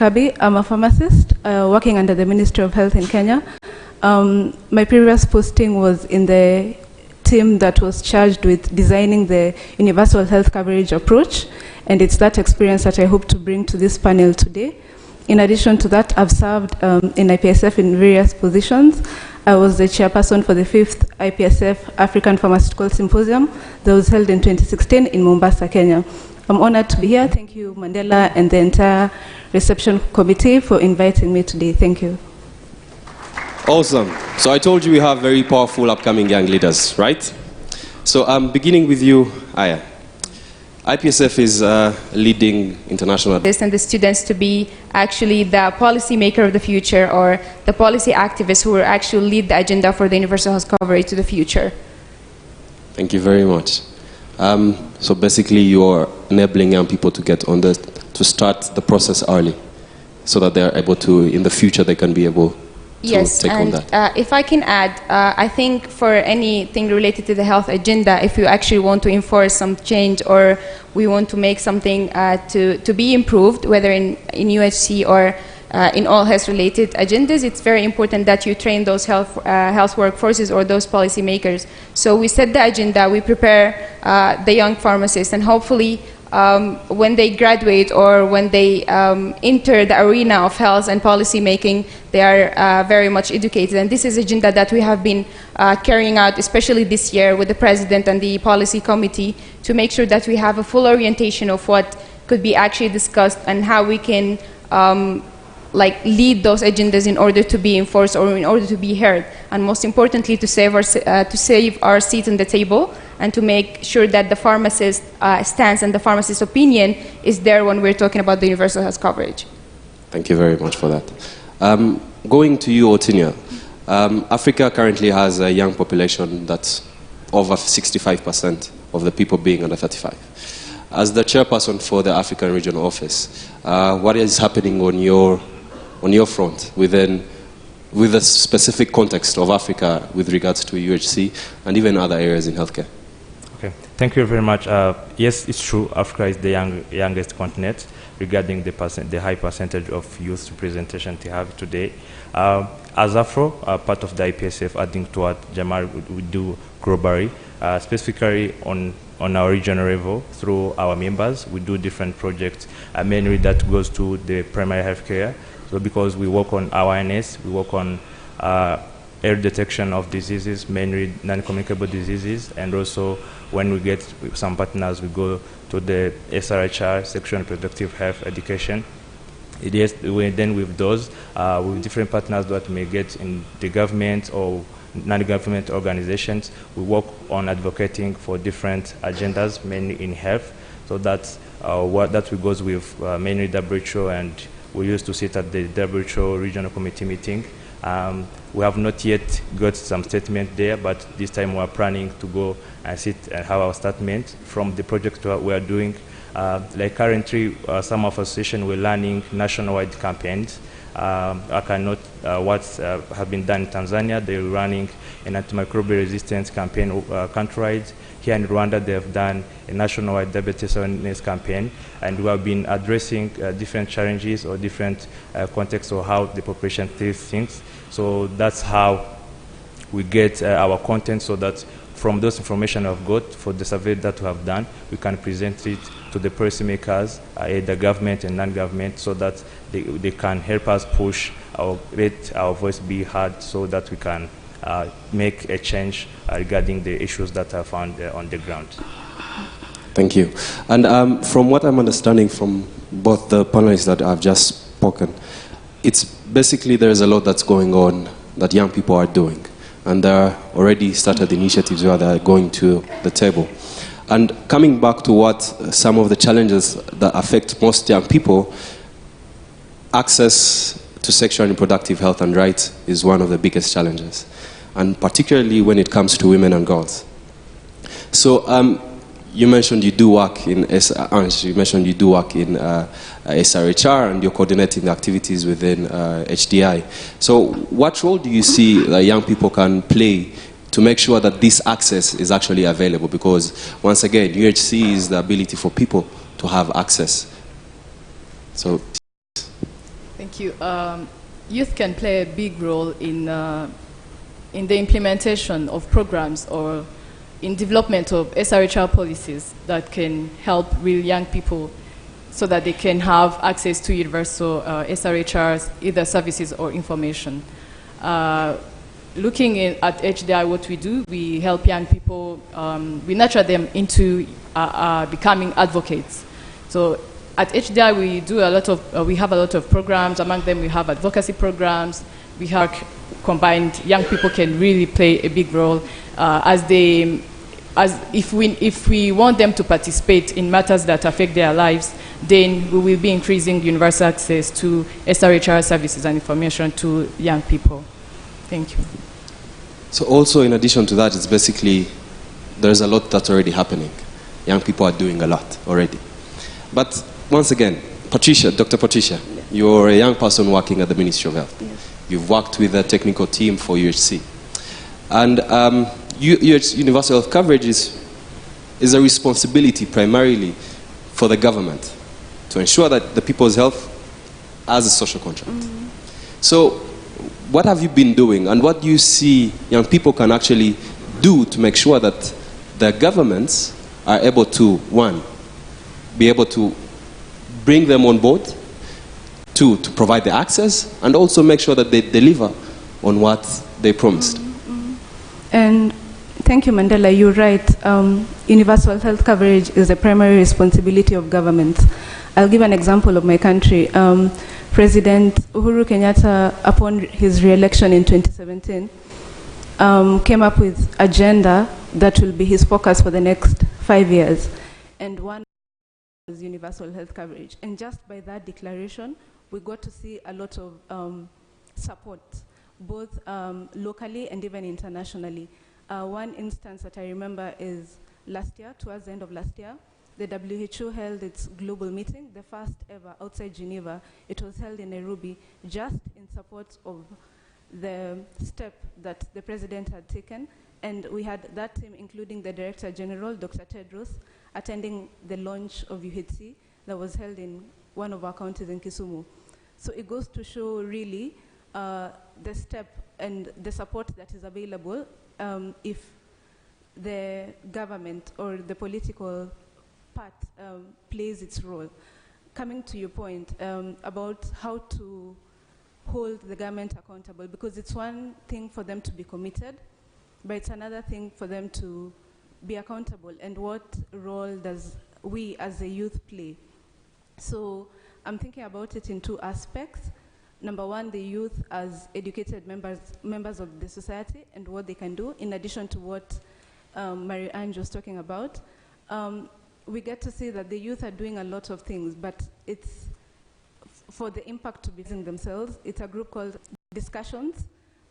Kabi. I'm a pharmacist working under the Ministry of Health in Kenya. My previous posting was in the team that was charged with designing the universal health coverage approach, and it's that experience that I hope to bring to this panel today. In addition to that, I've served in IPSF in various positions. I was the chairperson for the 5th IPSF African Pharmaceutical Symposium that was held in 2016 in Mombasa, Kenya. I'm honored to be here. Thank you, Mandela, and the entire reception committee for inviting me today. Thank you. Awesome. So I told you we have very powerful upcoming young leaders, right? So I'm beginning with you, Aya. IPSF is leading international... And the students to be actually the policy maker of the future, or the policy activists who will actually lead the agenda for the universal health coverage to the future. Thank you very much. So basically you're enabling young people to get on to start the process early, so that they're able to, in the future, they can be able yes, take and on that. If I can add, I think for anything related to the health agenda, if you actually want to enforce some change or we want to make something to be improved, whether in UHC or in all health-related agendas, it's very important that you train those health workforces or those policymakers. So we set the agenda, we prepare the young pharmacists, and hopefully when they graduate or when they enter the arena of health and policy making, they are very much educated. And this is an agenda that we have been carrying out, especially this year with the President and the Policy Committee, to make sure that we have a full orientation of what could be actually discussed and how we can lead those agendas in order to be enforced or in order to be heard. And most importantly, to save our seat on the table, and to make sure that the pharmacist stance and the pharmacist's opinion is there when we're talking about the universal health coverage. Thank you very much for that. Going to you, Otinia. Africa currently has a young population that's over 65% of the people being under 35. As the chairperson for the African Regional Office, what is happening on your front with the specific context of Africa with regards to UHC and even other areas in healthcare? Okay, thank you very much. Yes, it's true. Africa is the youngest continent regarding the high percentage of youth representation we have today. As Afro, part of the IPSF, adding to what Jamal we do globally, specifically on our regional level through our members, we do different projects, mainly that goes to the primary health care. So because we work on awareness, we work on early detection of diseases, mainly non-communicable diseases, and also when we get some partners, we go to the SRHR, Sexual and Reproductive Health Education. Yes, then with those, with different partners that we may get in the government or non-government organizations, we work on advocating for different agendas, mainly in health. So that's that we goes with mainly WHO, and we used to sit at the WHO Regional Committee meeting. We have not yet got some statement there, but this time we are planning to go and sit and have our statement from the project we are doing. Like currently, some associations were running nationwide campaigns. I cannot what have been done in Tanzania. They're running an antimicrobial resistance campaign countrywide. Here in Rwanda, they have done a nationwide diabetes awareness campaign, and we have been addressing different challenges or different contexts of how the population sees things. So that's how we get our content, so that from those information I've got for the survey that we have done, we can present it to the policymakers, the government and non-government, so that they can help us push let our voice be heard, so that we can make a change regarding the issues that are found on the ground. Thank you. And from what I'm understanding from both the panelists that I've just spoken, it's basically there's a lot that's going on that young people are doing. And there are already started initiatives where they're going to the table. And coming back to what some of the challenges that affect most young people, access to sexual and reproductive health and rights is one of the biggest challenges, and particularly when it comes to women and girls. So you mentioned you do work in SRHR, and you're coordinating the activities within HDI. So what role do you see that young people can play to make sure that this access is actually available? Because once again, UHC is the ability for people to have access. So Thank you. Youth can play a big role in the implementation of programs or in development of SRHR policies that can help real young people so that they can have access to universal SRHRs, either services or information. Looking at HDI, what we do, we help young people, we nurture them into becoming advocates. So at HDI, we do a lot of, we have a lot of programs. Among them, we have advocacy programs. We have combined. Young people can really play a big role if we want them to participate in matters that affect their lives, then we will be increasing universal access to SRHR services and information to young people. Thank you. So also in addition to that, it's basically, there's a lot that's already happening. Young people are doing a lot already. But once again, Patricia, Dr. Patricia, you're a young person working at the Ministry of Health. Yes. You've worked with a technical team for UHC. And universal health coverage is a responsibility primarily for the government to ensure that the people's health as a social contract. Mm-hmm. So what have you been doing, and what do you see young people can actually do to make sure that the governments are able to, one, be able to bring them on board, two, to provide the access, and also make sure that they deliver on what they promised? Mm-hmm. And thank you, Mandela. You're right. Universal health coverage is a primary responsibility of governments. I'll give an example of my country. President Uhuru Kenyatta, upon his re-election in 2017, came up with agenda that will be his focus for the next 5 years. And one was universal health coverage. And just by that declaration, we got to see a lot of support, both locally and even internationally. One instance that I remember is last year, towards the end of last year, the WHO held its global meeting, the first ever outside Geneva. It was held in Nairobi, just in support of the step that the president had taken. And we had that team, including the Director General, Dr. Tedros, attending the launch of UHC that was held in one of our counties in Kisumu. So it goes to show really the step and the support that is available if the government or the political part plays its role. Coming to your point about how to hold the government accountable, because it's one thing for them to be committed, but it's another thing for them to be accountable, and what role does we as a youth play? So I'm thinking about it in two aspects. Number one, the youth as educated members of the society and what they can do, in addition to what Mary Ange was talking about. We get to see that the youth are doing a lot of things, but it's for the impact to be in themselves. It's a group called Discussions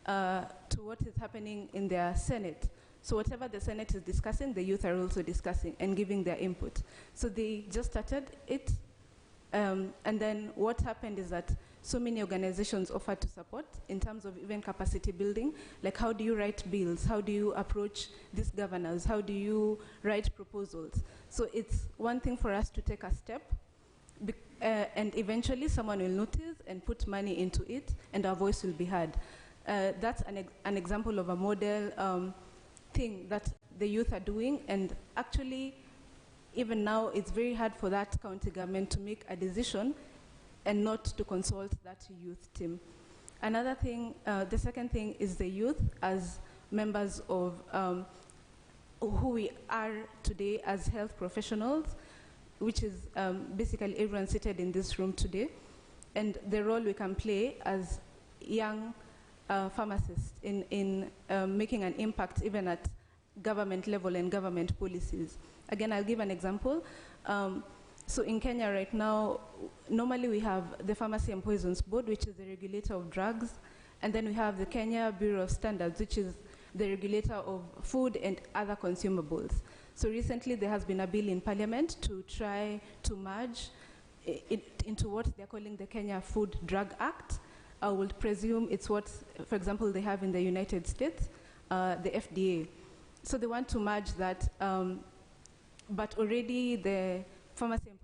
to what is happening in their Senate. So whatever the Senate is discussing, the youth are also discussing and giving their input. So they just started it, and then what happened is that so many organizations offered to support in terms of even capacity building, like how do you write bills, how do you approach these governors, how do you write proposals. So it's one thing for us to take a step, and eventually someone will notice and put money into it, and our voice will be heard. That's an example of a model thing that the youth are doing, and actually even now it's very hard for that county government to make a decision and not to consult that youth team. Another thing, the second thing is the youth as members of who we are today as health professionals, which is basically everyone seated in this room today, and the role we can play as young pharmacists in making an impact even at government level and government policies. Again, I'll give an example. So in Kenya right now, normally we have the Pharmacy and Poisons Board, which is the regulator of drugs, and then we have the Kenya Bureau of Standards, which is the regulator of food and other consumables. So recently there has been a bill in Parliament to try to merge it into what they're calling the Kenya Food Drug Act. I would presume it's what, for example, they have in the United States, the FDA. So they want to merge that, but already the Pharmacy and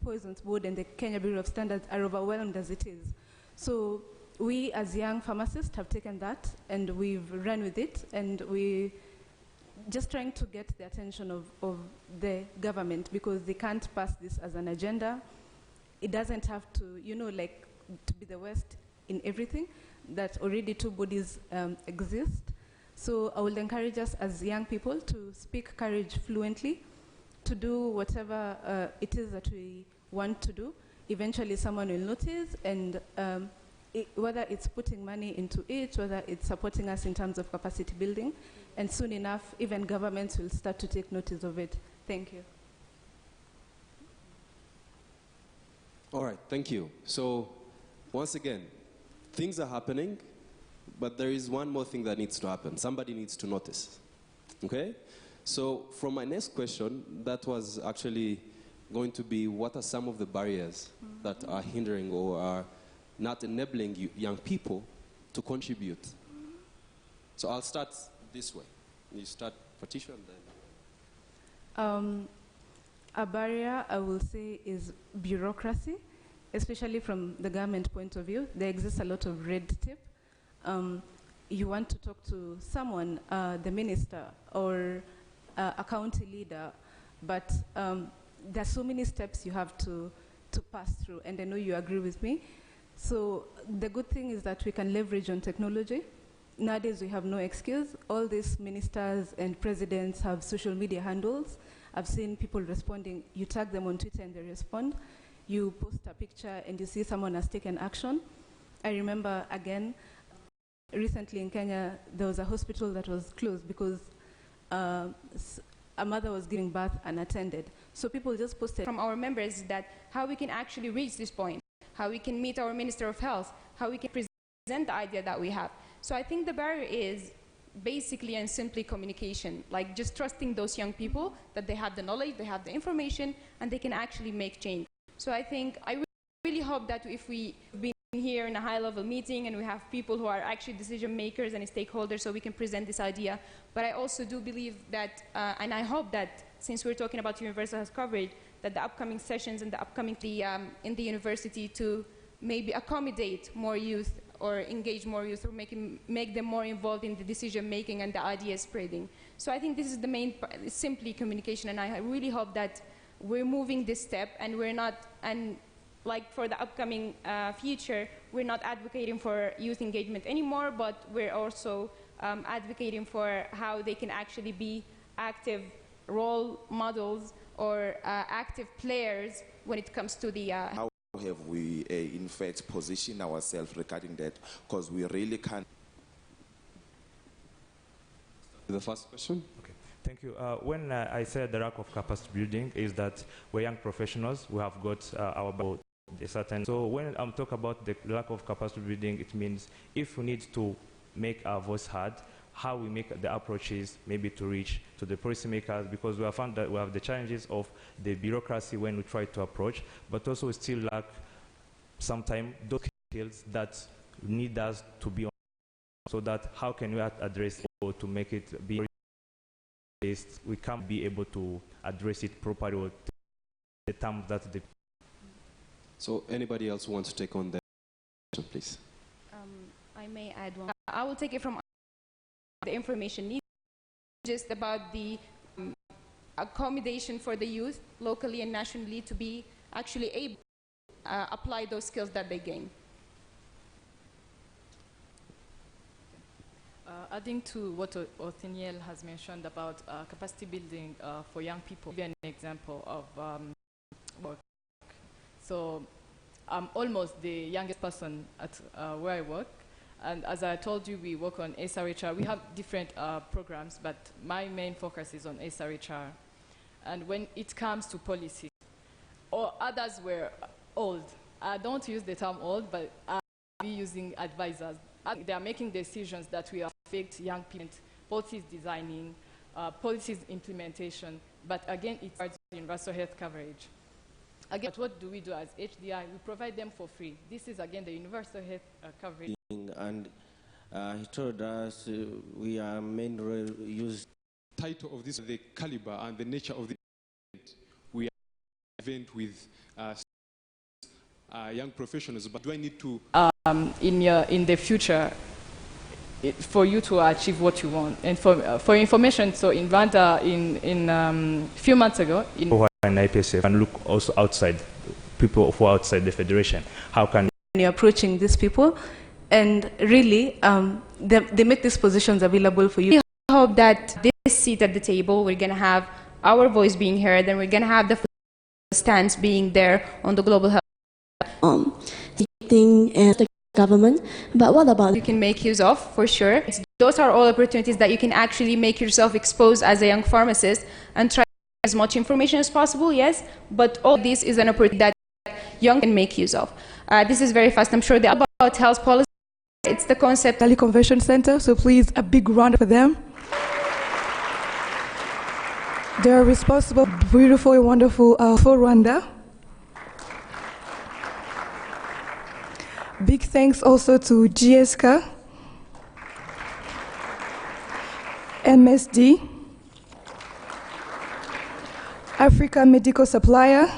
Poisons Board and the Kenya Bureau of Standards are overwhelmed as it is So we as young pharmacists have taken that and we've run with it, and we just trying to get the attention of the government, because they can't pass this as an agenda. It doesn't have to, like, to be the West in everything, that already two bodies exist. So I would encourage us as young people to speak courage fluently, to do whatever it is that we want to do. Eventually someone will notice, and whether it's putting money into it, whether it's supporting us in terms of capacity building, and soon enough even governments will start to take notice of it. Thank you. All right, thank you. So once again, things are happening, but there is one more thing that needs to happen. Somebody needs to notice. Okay? So from my next question, that was actually going to be, what are some of the barriers that are hindering or are not enabling young people to contribute? So I'll start this way. You start, Patricia, and then... A barrier, I will say, is bureaucracy, especially from the government point of view. There exists a lot of red tape. You want to talk to someone, the minister or a county leader, but there are so many steps you have to pass through, and I know you agree with me. So the good thing is that we can leverage on technology. Nowadays we have no excuse. All these ministers and presidents have social media handles. I've seen people responding. You tag them on Twitter and they respond. You post a picture and you see someone has taken action. I remember, again, recently in Kenya, there was a hospital that was closed because a mother was giving birth unattended. So people just posted from our members that how we can actually reach this point, how we can meet our Minister of Health, how we can present the idea that we have. So I think the barrier is basically and simply communication, like just trusting those young people that they have the knowledge, they have the information, and they can actually make change. So I think, I really hope that if we've been here in a high-level meeting and we have people who are actually decision makers and stakeholders, so we can present this idea. But I also do believe that, and I hope that since we're talking about universal health coverage, that the upcoming sessions and the upcoming in the university to maybe accommodate more youth or engage more youth or make them more involved in the decision making and the idea spreading. So I think this is the main part, simply communication, and I really hope that we're moving this step and we're not, and like for the upcoming future, we're not advocating for youth engagement anymore, but we're also advocating for how they can actually be active role models or active players when it comes to the... How have we in fact positioned ourselves regarding that? Because we really can't... The first question? Okay. Thank you. When I said the lack of capacity building is that we're young professionals, we have got our about a certain... So when I'm talking about the lack of capacity building, it means if we need to make our voice heard, how we make the approaches maybe to reach to the policymakers, because we have found that we have the challenges of the bureaucracy when we try to approach, but also we still lack sometimes those skills that need us to be on, so that how can we address or to make it be we can't be able to address it properly or the terms that the... So anybody else who wants to take on that question, please? I may add one. I will take it from the information needed, just about the accommodation for the youth locally and nationally to be actually able to apply those skills that they gain. Adding to what Othniel has mentioned about capacity building for young people, I'll give you an example of work. So I'm almost the youngest person at where I work. And as I told you, we work on SRHR. We have different programs, but my main focus is on SRHR. And when it comes to policy, or others were old. I don't use the term old, but I'll be using advisors. They are making decisions that will affect young people, policies designing, policies implementation. But again, it's universal health coverage. Again, what do we do as HDI? We provide them for free. This is, again, the universal health coverage. And he told us we are mainly used. Title of this, the caliber and the nature of the event. We are an event with young professionals, but do I need to... in the future for you to achieve what you want? And for information, so in Rwanda, in few months ago... Who are in Ipsf and look also outside, people who are outside the federation, how can... You're approaching these people, and really, they make these positions available for you. We hope that this seat at the table, we're going to have our voice being heard, and we're going to have the stance being there on the global health. And the government, but what about you can make use of, for sure. Those are all opportunities that you can actually make yourself exposed as a young pharmacist and try as much information as possible, yes, but all this is an opportunity that young can make use of. This is very fast. I'm sure they're about health policy. It's the concept. Valley Convention Center, so please a big round for them. They are responsible, beautiful, wonderful for Rwanda. Big thanks also to GSK, MSD, Africa Medical Supplier,